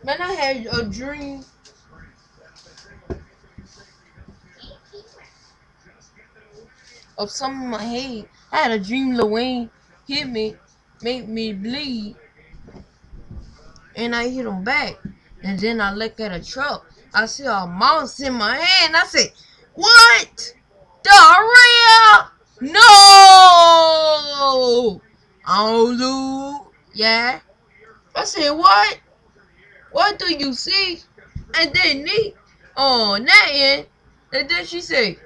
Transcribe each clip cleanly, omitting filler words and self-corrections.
Man, I had a dream of something in my head. I had a dream Lil Wayne hit me, made me bleed, and I hit him back. And then I look at a truck. I see a mouse in my hand. I say, "What? Diarrhea? No!" I do. Yeah. I said, "What? What do you see?" And then me on that end. And then she said,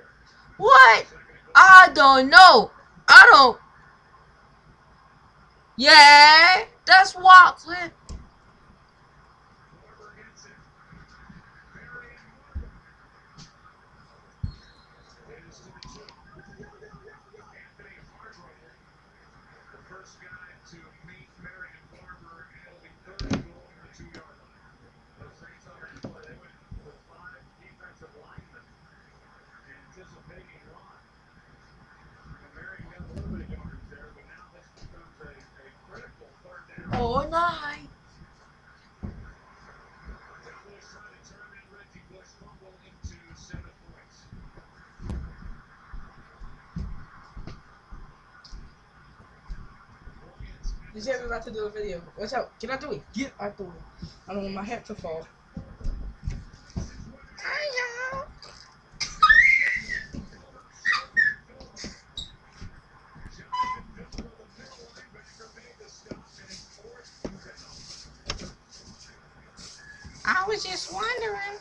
"What? I don't know. I don't." Yeah, that's Watson. Oh, night. You said we about to do a video. Watch out. Can I do it? Get out the way. I don't want my hat to fall. Hi, y'all. I was just wondering.